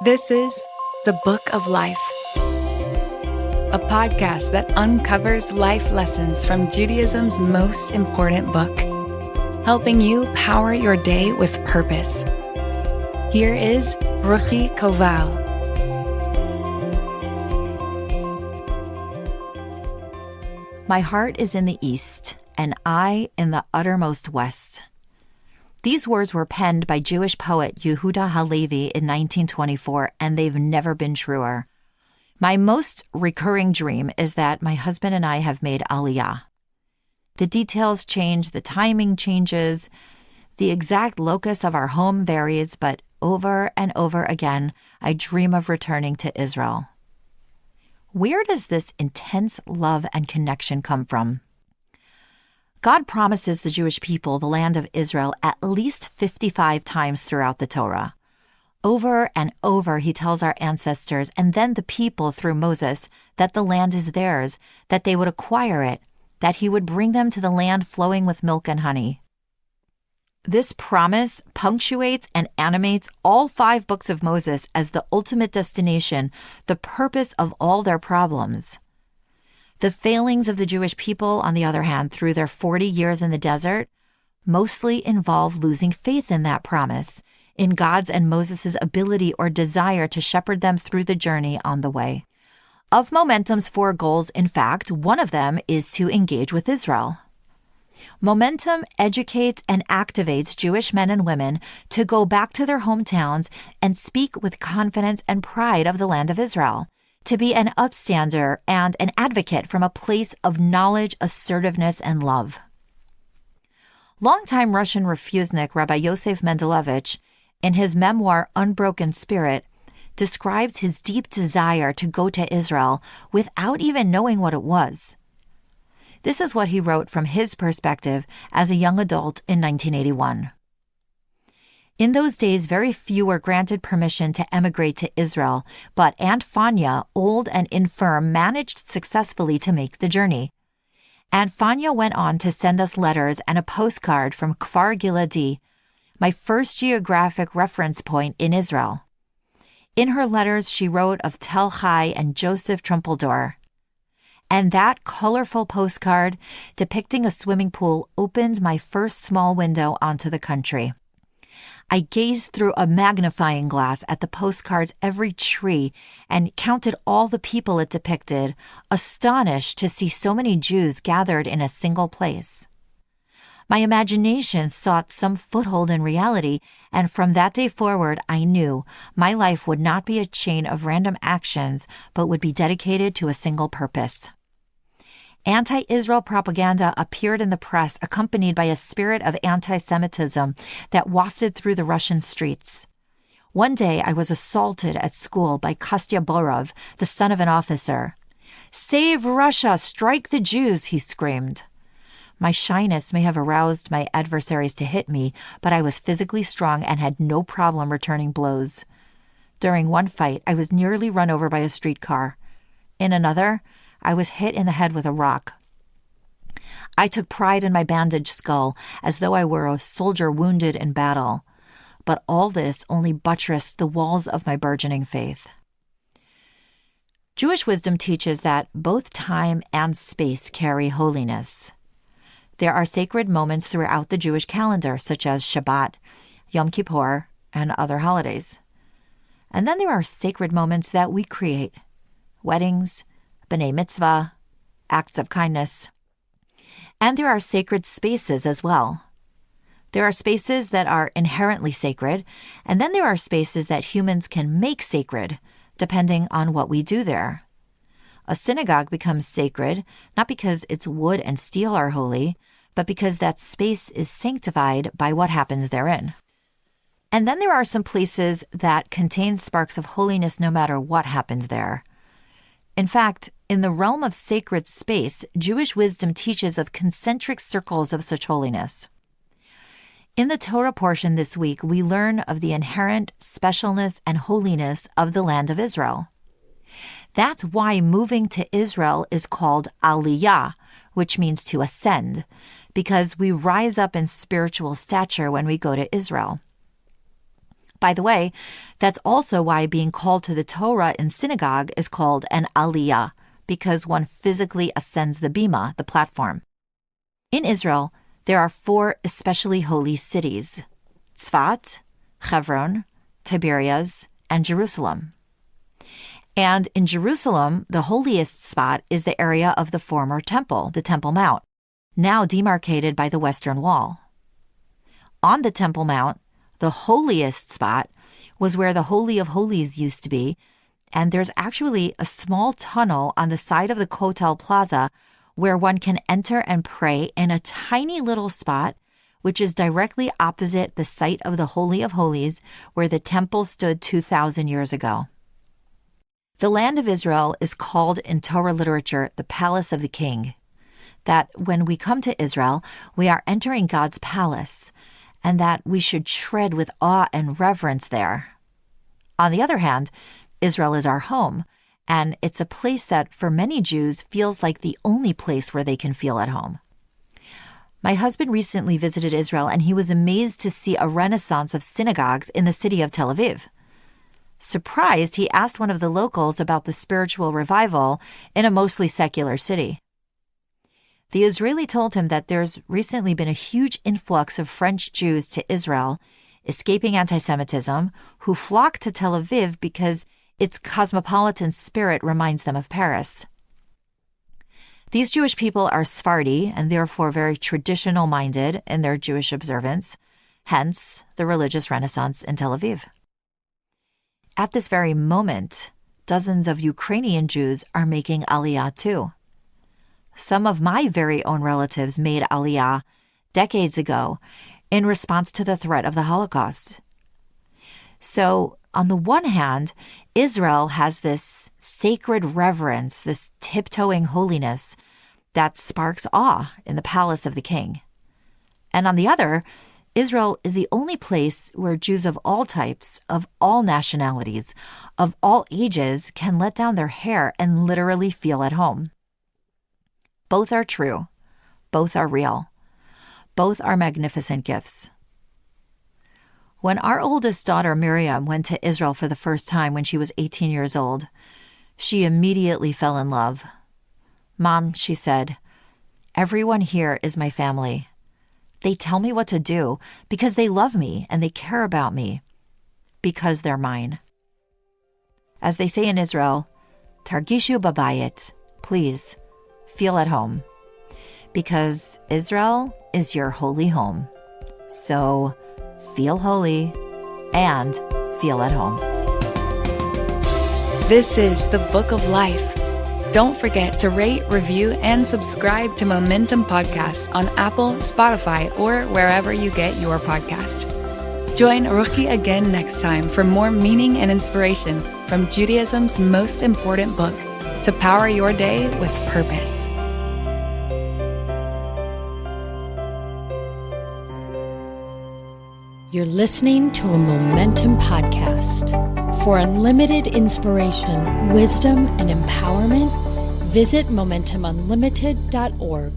This is The Book of Life, a podcast that uncovers life lessons from Judaism's most important book, helping you power your day with purpose. Here is Ruchi Koval. My heart is in the east, and I in the uttermost west. These words were penned by Jewish poet Yehuda Halevi in 1924, and they've never been truer. My most recurring dream is that my husband and I have made Aliyah. The details change, the timing changes, the exact locus of our home varies, but over and over again, I dream of returning to Israel. Where does this intense love and connection come from? God promises the Jewish people the land of Israel at least 55 times throughout the Torah. Over and over, he tells our ancestors and then the people through Moses that the land is theirs, that they would acquire it, that he would bring them to the land flowing with milk and honey. This promise punctuates and animates all 5 books of Moses as the ultimate destination, the purpose of all their problems. The failings of the Jewish people, on the other hand, through their 40 years in the desert, mostly involve losing faith in that promise, in God's and Moses' ability or desire to shepherd them through the journey on the way. Of Momentum's 4 goals, in fact, one of them is to engage with Israel. Momentum educates and activates Jewish men and women to go back to their hometowns and speak with confidence and pride of the land of Israel, to be an upstander and an advocate from a place of knowledge, assertiveness, and love. Longtime Russian refusnik Rabbi Yosef Mendelevich, in his memoir Unbroken Spirit, describes his deep desire to go to Israel without even knowing what it was. This is what he wrote from his perspective as a young adult in 1981. In those days, very few were granted permission to emigrate to Israel, but Aunt Fanya, old and infirm, managed successfully to make the journey. Aunt Fanya went on to send us letters and a postcard from Kfar Giladi, my first geographic reference point in Israel. In her letters, she wrote of Tel Chai and Joseph Trumpeldor. And that colorful postcard depicting a swimming pool opened my first small window onto the country. I gazed through a magnifying glass at the postcard's every tree and counted all the people it depicted, astonished to see so many Jews gathered in a single place. My imagination sought some foothold in reality, and from that day forward, I knew my life would not be a chain of random actions, but would be dedicated to a single purpose. Anti-Israel propaganda appeared in the press, accompanied by a spirit of anti-Semitism that wafted through the Russian streets. One day, I was assaulted at school by Kostya Borov, the son of an officer. "Save Russia! Strike the Jews!" he screamed. My shyness may have aroused my adversaries to hit me, but I was physically strong and had no problem returning blows. During one fight, I was nearly run over by a streetcar. In another, I was hit in the head with a rock. I took pride in my bandaged skull, as though I were a soldier wounded in battle. But all this only buttressed the walls of my burgeoning faith. Jewish wisdom teaches that both time and space carry holiness. There are sacred moments throughout the Jewish calendar, such as Shabbat, Yom Kippur, and other holidays. And then there are sacred moments that we create: weddings, B'nai Mitzvah, acts of kindness. And there are sacred spaces as well. There are spaces that are inherently sacred, and then there are spaces that humans can make sacred, depending on what we do there. A synagogue becomes sacred, not because its wood and steel are holy, but because that space is sanctified by what happens therein. And then there are some places that contain sparks of holiness no matter what happens there. In fact, in the realm of sacred space, Jewish wisdom teaches of concentric circles of such holiness. In the Torah portion this week, we learn of the inherent specialness and holiness of the land of Israel. That's why moving to Israel is called Aliyah, which means to ascend, because we rise up in spiritual stature when we go to Israel. By the way, that's also why being called to the Torah in synagogue is called an aliyah, because one physically ascends the bima, the platform. In Israel, there are 4 especially holy cities: Tzfat, Hebron, Tiberias, and Jerusalem. And in Jerusalem, the holiest spot is the area of the former temple, the Temple Mount, now demarcated by the Western Wall. On the Temple Mount, the holiest spot was where the Holy of Holies used to be, and there's actually a small tunnel on the side of the Kotel Plaza where one can enter and pray in a tiny little spot, which is directly opposite the site of the Holy of Holies where the temple stood 2,000 years ago. The land of Israel is called in Torah literature the palace of the king, that when we come to Israel, we are entering God's palace, and that we should tread with awe and reverence there. On the other hand, Israel is our home, and it's a place that for many Jews feels like the only place where they can feel at home. My husband recently visited Israel, and he was amazed to see a renaissance of synagogues in the city of Tel Aviv. Surprised, he asked one of the locals about the spiritual revival in a mostly secular city. The Israeli told him that there's recently been a huge influx of French Jews to Israel, escaping anti-Semitism, who flock to Tel Aviv because its cosmopolitan spirit reminds them of Paris. These Jewish people are Sephardi and therefore very traditional-minded in their Jewish observance, hence the religious renaissance in Tel Aviv. At this very moment, dozens of Ukrainian Jews are making Aliyah too. Some of my very own relatives made Aliyah decades ago in response to the threat of the Holocaust. So, on the one hand, Israel has this sacred reverence, this tiptoeing holiness that sparks awe in the palace of the king. And on the other, Israel is the only place where Jews of all types, of all nationalities, of all ages can let down their hair and literally feel at home. Both are true. Both are real. Both are magnificent gifts. When our oldest daughter, Miriam, went to Israel for the first time when she was 18 years old, she immediately fell in love. "Mom," she said, "everyone here is my family. They tell me what to do because they love me and they care about me, because they're mine." As they say in Israel, "Targishu babayit," please, feel at home, because Israel is your holy home. So feel holy and feel at home. This is the Book of Life. Don't forget to rate, review, and subscribe to Momentum Podcast on Apple, Spotify, or wherever you get your podcast. Join Ruchi again next time for more meaning and inspiration from Judaism's most important book, to power your day with purpose. You're listening to a Momentum Podcast. For unlimited inspiration, wisdom, and empowerment, visit MomentumUnlimited.org.